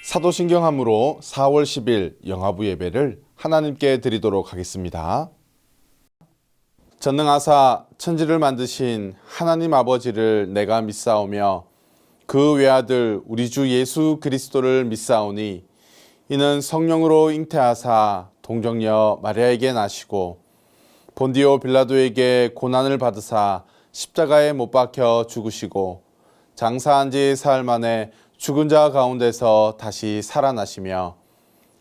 사도신경함으로 4월 10일 영화부 예배를 하나님께 드리도록 하겠습니다. 전능하사 천지를 만드신 하나님 아버지를 내가 믿사오며 그 외아들 우리 주 예수 그리스도를 믿사오니 이는 성령으로 잉태하사 동정녀 마리아에게 나시고 본디오 빌라도에게 고난을 받으사 십자가에 못 박혀 죽으시고 장사한 지 사흘 만에 죽은 자 가운데서 다시 살아나시며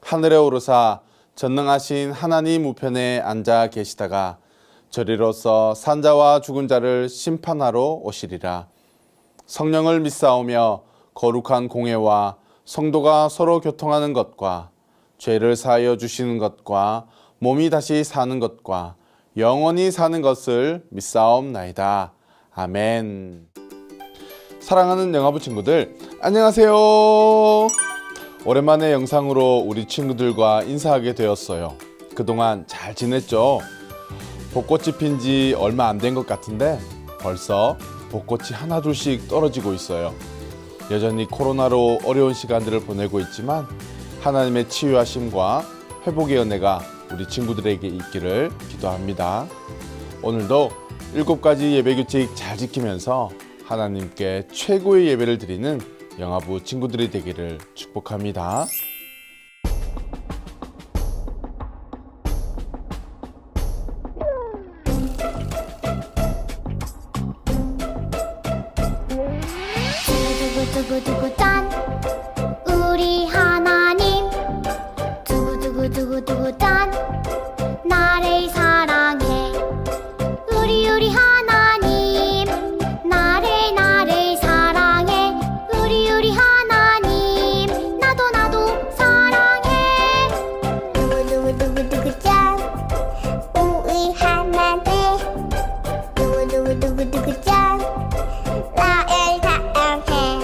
하늘에 오르사 전능하신 하나님 우편에 앉아 계시다가 저리로서 산자와 죽은 자를 심판하러 오시리라. 성령을 믿사오며 거룩한 공회와 성도가 서로 교통하는 것과 죄를 사하여 주시는 것과 몸이 다시 사는 것과 영원히 사는 것을 믿사옵나이다. 아멘. 사랑하는 영화부 친구들, 안녕하세요. 오랜만에 영상으로 우리 친구들과 인사하게 되었어요. 그동안 잘 지냈죠? 벚꽃이 핀 지 얼마 안 된 것 같은데 벌써 벚꽃이 하나둘씩 떨어지고 있어요. 여전히 코로나로 어려운 시간들을 보내고 있지만 하나님의 치유하심과 회복의 은혜가 우리 친구들에게 있기를 기도합니다. 오늘도 7가지 예배 규칙 잘 지키면서 하나님께 최고의 예배를 드리는 영화부 친구들이 되기를 축복합니다. 두구두구두구 짠 우리 하나님 두구두구두구두구 짠 나를 사랑해 우리 하나님 나를 사랑해 우리 하나님 나도 사랑해 두구두구두구두구 짠 우리 하나님 두구두구두구두구 짠 나를 사랑해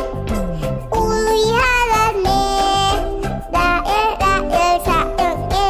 우리 하나님 나를 사랑해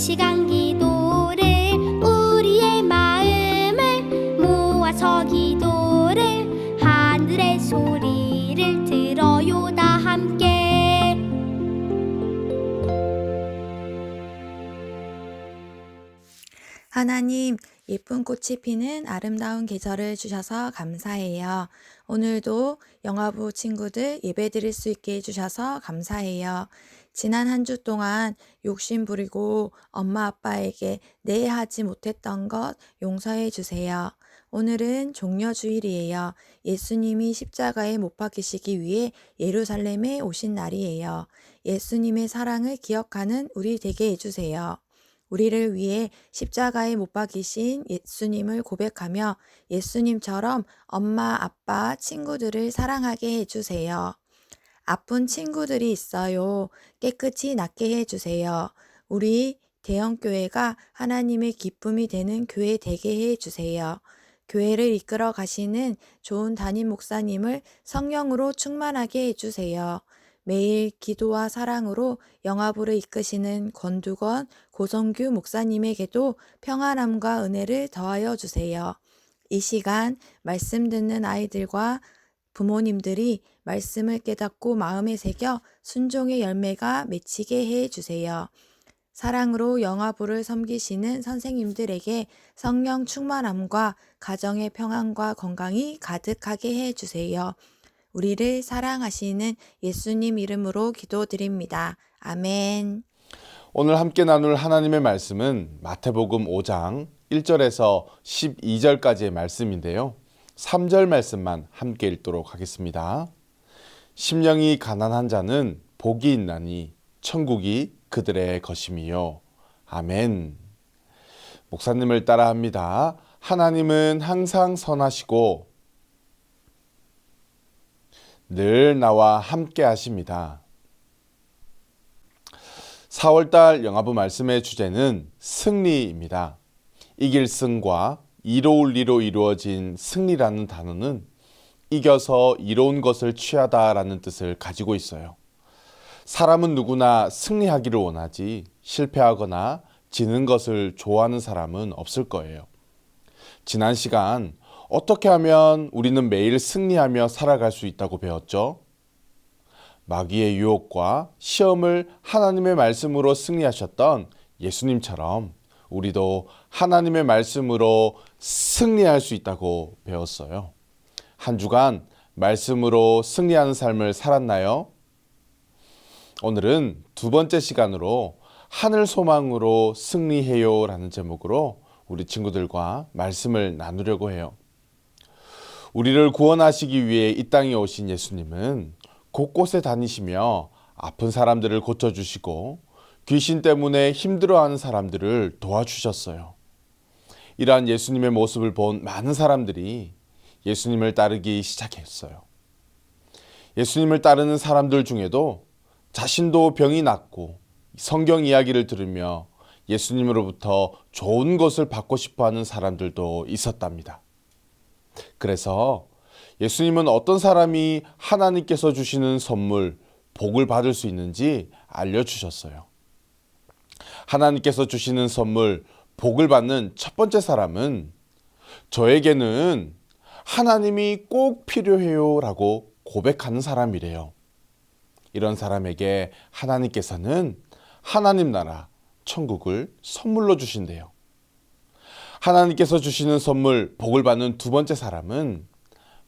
시간 기도를 우리의 마음을 모아서 기도를 하늘의 소리를 들어요 다 함께. 하나님, 예쁜 꽃이 피는 아름다운 계절을 주셔서 감사해요. 오늘도 영화부 친구들 예배드릴 수 있게 해주셔서 감사해요. 지난 한 주 동안 욕심 부리고 엄마 아빠에게 네 하지 못했던 것 용서해 주세요. 오늘은 종려주일이에요. 예수님이 십자가에 못 박히시기 위해 예루살렘에 오신 날이에요. 예수님의 사랑을 기억하는 우리 되게 해주세요. 우리를 위해 십자가에 못 박이신 예수님을 고백하며 예수님처럼 엄마, 아빠, 친구들을 사랑하게 해주세요. 아픈 친구들이 있어요. 깨끗이 낫게 해주세요. 우리 대형교회가 하나님의 기쁨이 되는 교회 되게 해주세요. 교회를 이끌어 가시는 좋은 담임 목사님을 성령으로 충만하게 해주세요. 매일 기도와 사랑으로 영화부를 이끄시는 권두건, 고성규 목사님에게도 평안함과 은혜를 더하여 주세요. 이 시간 말씀 듣는 아이들과 부모님들이 말씀을 깨닫고 마음에 새겨 순종의 열매가 맺히게 해 주세요. 사랑으로 영화부를 섬기시는 선생님들에게 성령 충만함과 가정의 평안과 건강이 가득하게 해 주세요. 우리를 사랑하시는 예수님 이름으로 기도드립니다. 아멘. 오늘 함께 나눌 하나님의 말씀은 마태복음 5장 1절에서 12절까지의 말씀인데요. 3절 말씀만 함께 읽도록 하겠습니다. 심령이 가난한 자는 복이 있나니 천국이 그들의 것임이요. 아멘. 목사님을 따라합니다. 하나님은 항상 선하시고 늘 나와 함께 하십니다. 4월달 영화부 말씀의 주제는 승리입니다. 이길 승과 이로울 리로 이루어진 승리라는 단어는 이겨서 이로운 것을 취하다라는 뜻을 가지고 있어요. 사람은 누구나 승리하기를 원하지 실패하거나 지는 것을 좋아하는 사람은 없을 거예요. 지난 시간 어떻게 하면 우리는 매일 승리하며 살아갈 수 있다고 배웠죠? 마귀의 유혹과 시험을 하나님의 말씀으로 승리하셨던 예수님처럼 우리도 하나님의 말씀으로 승리할 수 있다고 배웠어요. 한 주간 말씀으로 승리하는 삶을 살았나요? 오늘은 두 번째 시간으로 하늘 소망으로 승리해요 라는 제목으로 우리 친구들과 말씀을 나누려고 해요. 우리를 구원하시기 위해 이 땅에 오신 예수님은 곳곳에 다니시며 아픈 사람들을 고쳐주시고 귀신 때문에 힘들어하는 사람들을 도와주셨어요. 이러한 예수님의 모습을 본 많은 사람들이 예수님을 따르기 시작했어요. 예수님을 따르는 사람들 중에도 자신도 병이 낫고 성경 이야기를 들으며 예수님으로부터 좋은 것을 받고 싶어하는 사람들도 있었답니다. 그래서 예수님은 어떤 사람이 하나님께서 주시는 선물, 복을 받을 수 있는지 알려주셨어요. 하나님께서 주시는 선물, 복을 받는 첫 번째 사람은 저에게는 하나님이 꼭 필요해요 라고 고백하는 사람이래요. 이런 사람에게 하나님께서는 하나님 나라, 천국을 선물로 주신대요. 하나님께서 주시는 선물, 복을 받는 두 번째 사람은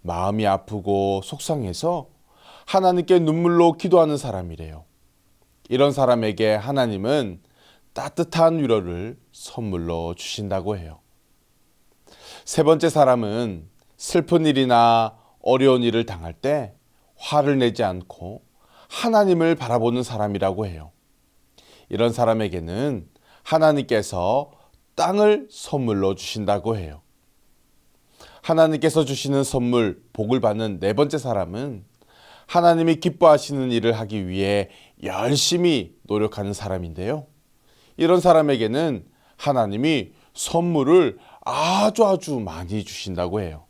마음이 아프고 속상해서 하나님께 눈물로 기도하는 사람이래요. 이런 사람에게 하나님은 따뜻한 위로를 선물로 주신다고 해요. 세 번째 사람은 슬픈 일이나 어려운 일을 당할 때 화를 내지 않고 하나님을 바라보는 사람이라고 해요. 이런 사람에게는 하나님께서 땅을 선물로 주신다고 해요. 하나님께서 주시는 선물, 복을 받는 네 번째 사람은 하나님이 기뻐하시는 일을 하기 위해 열심히 노력하는 사람인데요. 이런 사람에게는 하나님이 선물을 아주 많이 주신다고 해요.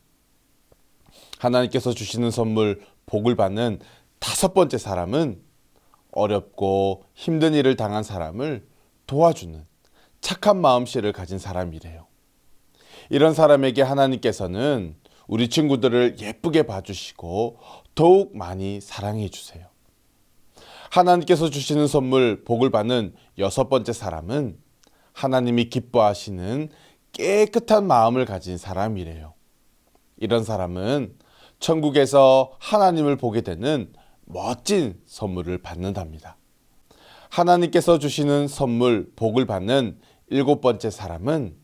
하나님께서 주시는 선물, 복을 받는 다섯 번째 사람은 어렵고 힘든 일을 당한 사람을 도와주는 착한 마음씨를 가진 사람이래요. 이런 사람에게 하나님께서는 우리 친구들을 예쁘게 봐주시고 더욱 많이 사랑해 주세요. 하나님께서 주시는 선물 복을 받는 6번째 사람은 하나님이 기뻐하시는 깨끗한 마음을 가진 사람이래요. 이런 사람은 천국에서 하나님을 보게 되는 멋진 선물을 받는답니다. 하나님께서 주시는 선물 복을 받는 7번째 사람은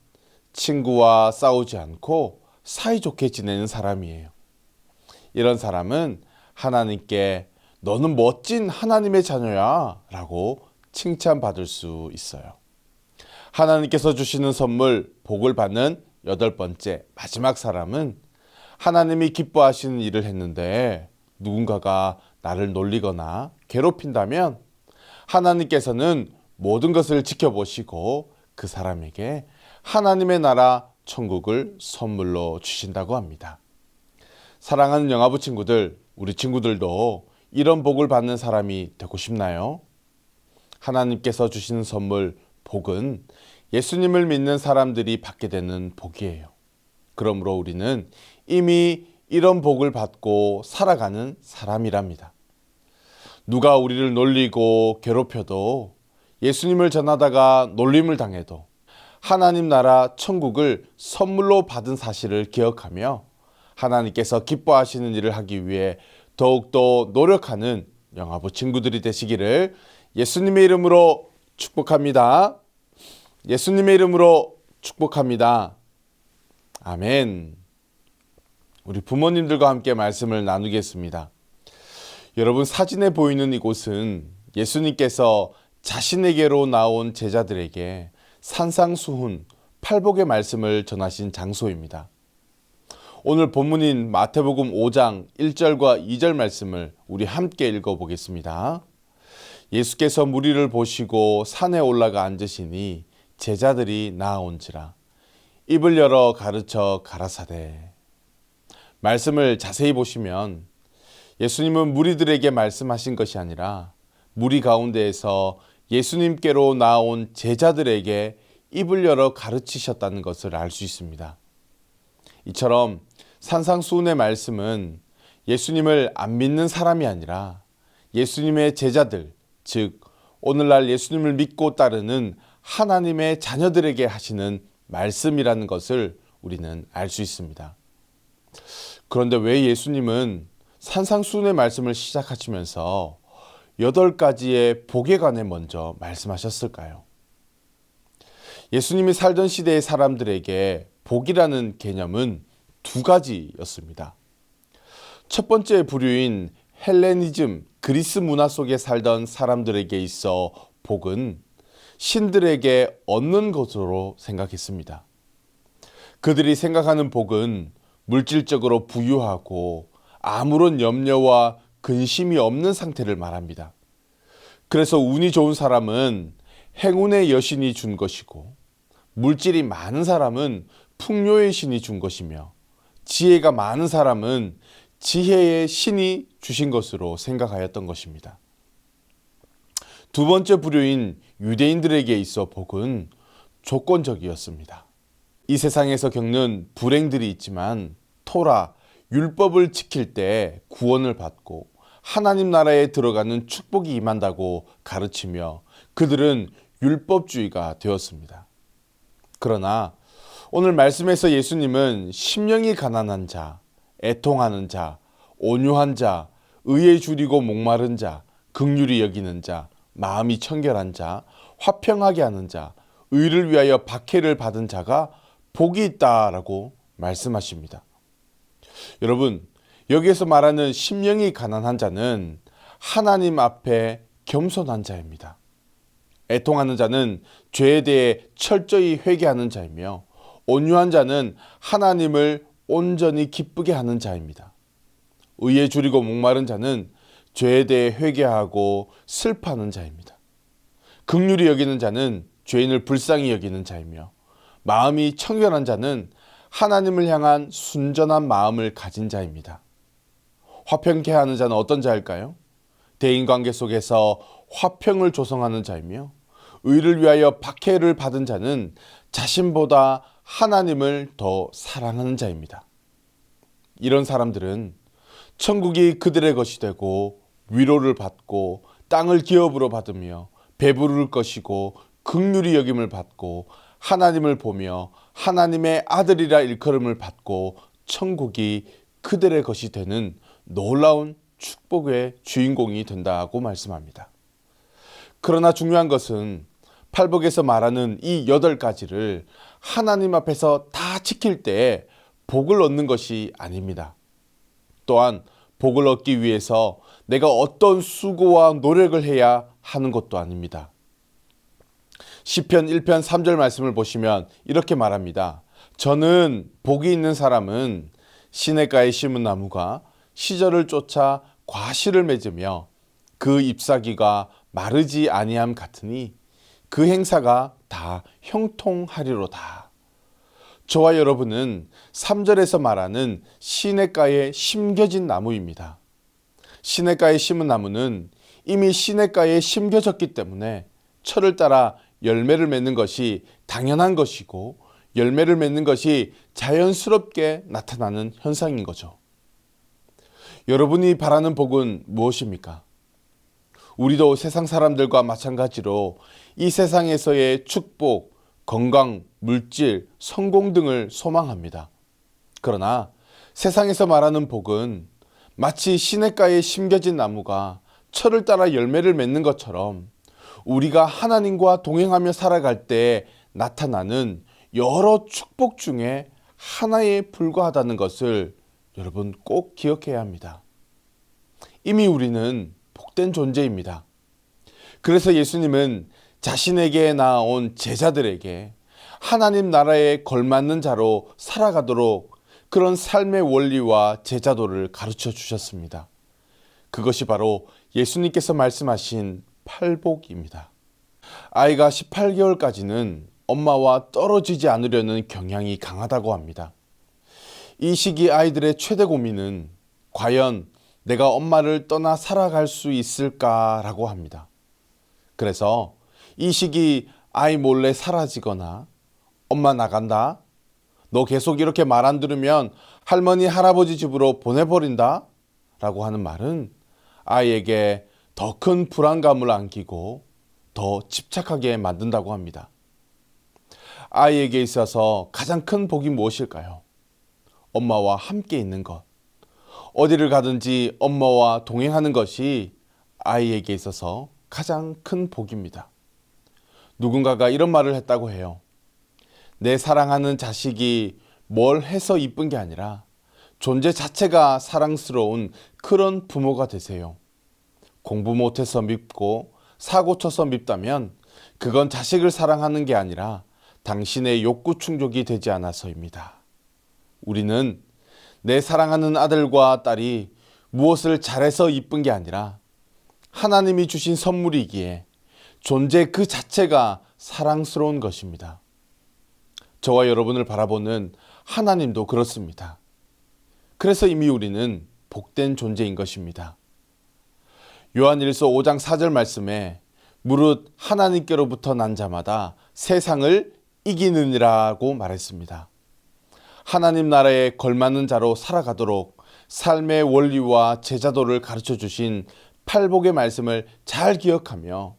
친구와 싸우지 않고 사이좋게 지내는 사람이에요. 이런 사람은 하나님께 너는 멋진 하나님의 자녀야 라고 칭찬받을 수 있어요. 하나님께서 주시는 선물 복을 받는 8번째 마지막 사람은 하나님이 기뻐하시는 일을 했는데 누군가가 나를 놀리거나 괴롭힌다면 하나님께서는 모든 것을 지켜보시고 그 사람에게 하나님의 나라 천국을 선물로 주신다고 합니다. 사랑하는 영화부 친구들, 우리 친구들도 이런 복을 받는 사람이 되고 싶나요? 하나님께서 주시는 선물 복은 예수님을 믿는 사람들이 받게 되는 복이에요. 그러므로 우리는 이미 이런 복을 받고 살아가는 사람이랍니다. 누가 우리를 놀리고 괴롭혀도 예수님을 전하다가 놀림을 당해도 하나님 나라 천국을 선물로 받은 사실을 기억하며 하나님께서 기뻐하시는 일을 하기 위해 더욱더 노력하는 영화부 친구들이 되시기를 예수님의 이름으로 축복합니다. 예수님의 이름으로 축복합니다. 아멘. 우리 부모님들과 함께 말씀을 나누겠습니다. 여러분, 사진에 보이는 이곳은 예수님께서 자신에게로 나온 제자들에게 산상수훈 팔복의 말씀을 전하신 장소입니다. 오늘 본문인 마태복음 5장 1절과 2절 말씀을 우리 함께 읽어보겠습니다. 예수께서 무리를 보시고 산에 올라가 앉으시니 제자들이 나아온지라 입을 열어 가르쳐 가라사대. 말씀을 자세히 보시면 예수님은 무리들에게 말씀하신 것이 아니라 무리 가운데에서 예수님께로 나온 제자들에게 입을 열어 가르치셨다는 것을 알 수 있습니다. 이처럼 산상수훈의 말씀은 예수님을 안 믿는 사람이 아니라 예수님의 제자들, 즉 오늘날 예수님을 믿고 따르는 하나님의 자녀들에게 하시는 말씀이라는 것을 우리는 알 수 있습니다. 그런데 왜 예수님은 산상수훈의 말씀을 시작하시면서 8가지의 복에 관해 먼저 말씀하셨을까요? 예수님이 살던 시대의 사람들에게 복이라는 개념은 2가지였습니다. 첫 번째 부류인 헬레니즘, 그리스 문화 속에 살던 사람들에게 있어 복은 신들에게 얻는 것으로 생각했습니다. 그들이 생각하는 복은 물질적으로 부유하고 아무런 염려와 근심이 없는 상태를 말합니다. 그래서 운이 좋은 사람은 행운의 여신이 준 것이고 물질이 많은 사람은 풍요의 신이 준 것이며 지혜가 많은 사람은 지혜의 신이 주신 것으로 생각하였던 것입니다. 두 번째 부류인 유대인들에게 있어 복은 조건적이었습니다. 이 세상에서 겪는 불행들이 있지만 토라, 율법을 지킬 때 구원을 받고 하나님 나라에 들어가는 축복이 임한다고 가르치며 그들은 율법주의가 되었습니다. 그러나 오늘 말씀에서 예수님은 심령이 가난한 자, 애통하는 자, 온유한 자, 의에 줄이고 목마른 자, 긍휼히 여기는 자, 마음이 청결한 자, 화평하게 하는 자, 의를 위하여 박해를 받은 자가 복이 있다라고 말씀하십니다. 여러분, 여기에서 말하는 심령이 가난한 자는 하나님 앞에 겸손한 자입니다. 애통하는 자는 죄에 대해 철저히 회개하는 자이며 온유한 자는 하나님을 온전히 기쁘게 하는 자입니다. 의에 줄이고 목마른 자는 죄에 대해 회개하고 슬퍼하는 자입니다. 긍휼히 여기는 자는 죄인을 불쌍히 여기는 자이며 마음이 청결한 자는 하나님을 향한 순전한 마음을 가진 자입니다. 화평케 하는 자는 어떤 자일까요? 대인관계 속에서 화평을 조성하는 자이며 의를 위하여 박해를 받은 자는 자신보다 하나님을 더 사랑하는 자입니다. 이런 사람들은 천국이 그들의 것이 되고 위로를 받고 땅을 기업으로 받으며 배부를 것이고 긍휼히 여김을 받고 하나님을 보며 하나님의 아들이라 일컬음을 받고 천국이 그들의 것이 되는 놀라운 축복의 주인공이 된다고 말씀합니다. 그러나 중요한 것은 팔복에서 말하는 이 8가지를 하나님 앞에서 다 지킬 때 복을 얻는 것이 아닙니다. 또한 복을 얻기 위해서 내가 어떤 수고와 노력을 해야 하는 것도 아닙니다. 시편 1편 3절 말씀을 보시면 이렇게 말합니다. 저는 복이 있는 사람은 시냇가에 심은 나무가 시절을 쫓아 과실을 맺으며 그 잎사귀가 마르지 아니함 같으니 그 행사가 다 형통하리로다. 저와 여러분은 3절에서 말하는 시냇가에 심겨진 나무입니다. 시냇가에 심은 나무는 이미 시냇가에 심겨졌기 때문에 철을 따라 열매를 맺는 것이 당연한 것이고 열매를 맺는 것이 자연스럽게 나타나는 현상인 거죠. 여러분이 바라는 복은 무엇입니까? 우리도 세상 사람들과 마찬가지로 이 세상에서의 축복, 건강, 물질, 성공 등을 소망합니다. 그러나 세상에서 말하는 복은 마치 시냇가에 심겨진 나무가 철을 따라 열매를 맺는 것처럼 우리가 하나님과 동행하며 살아갈 때 나타나는 여러 축복 중에 하나에 불과하다는 것을 여러분 꼭 기억해야 합니다. 이미 우리는 복된 존재입니다. 그래서 예수님은 자신에게 나아온 제자들에게 하나님 나라에 걸맞는 자로 살아가도록 그런 삶의 원리와 제자도를 가르쳐 주셨습니다. 그것이 바로 예수님께서 말씀하신 팔복입니다. 아이가 18개월까지는 엄마와 떨어지지 않으려는 경향이 강하다고 합니다. 이 시기 아이들의 최대 고민은 과연 내가 엄마를 떠나 살아갈 수 있을까라고 합니다. 그래서 이 시기 아이 몰래 사라지거나 엄마 나간다, 너 계속 이렇게 말 안 들으면 할머니 할아버지 집으로 보내버린다 라고 하는 말은 아이에게 더 큰 불안감을 안기고 더 집착하게 만든다고 합니다. 아이에게 있어서 가장 큰 복이 무엇일까요? 엄마와 함께 있는 것. 어디를 가든지 엄마와 동행하는 것이 아이에게 있어서 가장 큰 복입니다. 누군가가 이런 말을 했다고 해요. 내 사랑하는 자식이 뭘 해서 이쁜 게 아니라 존재 자체가 사랑스러운 그런 부모가 되세요. 공부 못해서 밉고 사고 쳐서 밉다면 그건 자식을 사랑하는 게 아니라 당신의 욕구 충족이 되지 않아서입니다. 우리는 내 사랑하는 아들과 딸이 무엇을 잘해서 이쁜 게 아니라 하나님이 주신 선물이기에 존재 그 자체가 사랑스러운 것입니다. 저와 여러분을 바라보는 하나님도 그렇습니다. 그래서 이미 우리는 복된 존재인 것입니다. 요한일서 5장 4절 말씀에 무릇 하나님께로부터 난 자마다 세상을 이기느니라고 말했습니다. 하나님 나라에 걸맞는 자로 살아가도록 삶의 원리와 제자도를 가르쳐 주신 팔복의 말씀을 잘 기억하며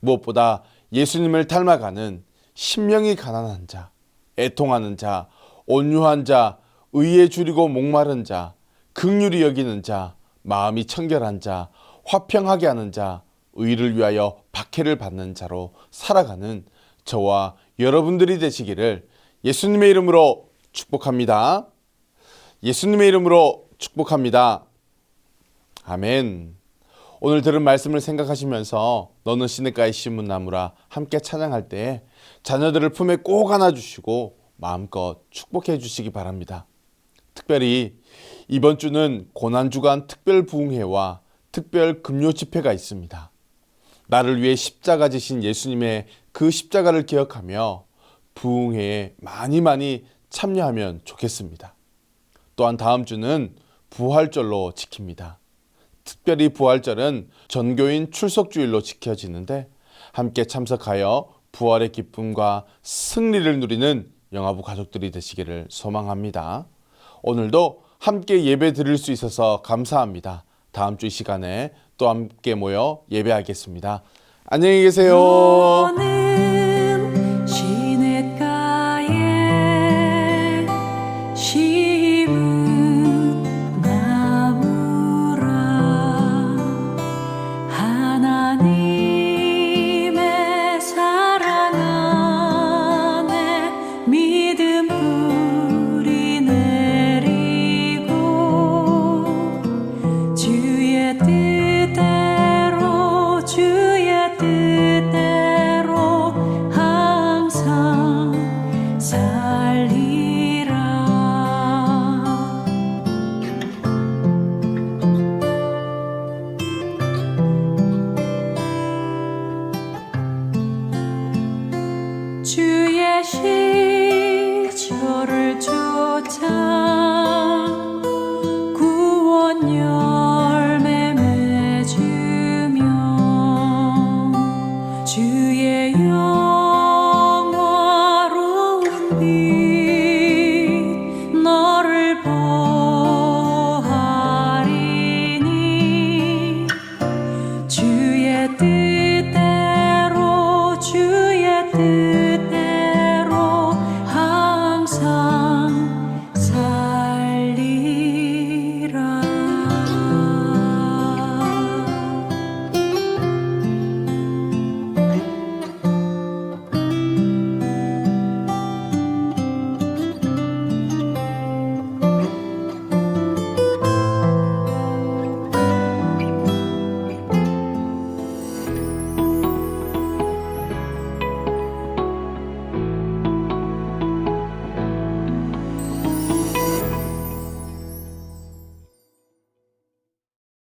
무엇보다 예수님을 닮아가는 심령이 가난한 자, 애통하는 자, 온유한 자, 의에 줄이고 목마른 자, 긍휼히 여기는 자, 마음이 청결한 자, 화평하게 하는 자, 의를 위하여 박해를 받는 자로 살아가는 저와 여러분들이 되시기를 예수님의 이름으로 축복합니다. 예수님의 이름으로 축복합니다. 아멘. 오늘 들은 말씀을 생각하시면서 너는 시냇가에 심은 나무라 함께 찬양할 때 자녀들을 품에 꼭 안아주시고 마음껏 축복해 주시기 바랍니다. 특별히 이번 주는 고난주간 특별 부흥회와 특별 금요 집회가 있습니다. 나를 위해 십자가 지신 예수님의 그 십자가를 기억하며 부흥회에 많이 참여하면 좋겠습니다. 또한 다음 주는 부활절로 지킵니다. 특별히 부활절은 전교인 출석주일로 지켜지는데 함께 참석하여 부활의 기쁨과 승리를 누리는 영화부 가족들이 되시기를 소망합니다. 오늘도 함께 예배 드릴 수 있어서 감사합니다. 다음 주 이 시간에 또 함께 모여 예배하겠습니다. 안녕히 계세요.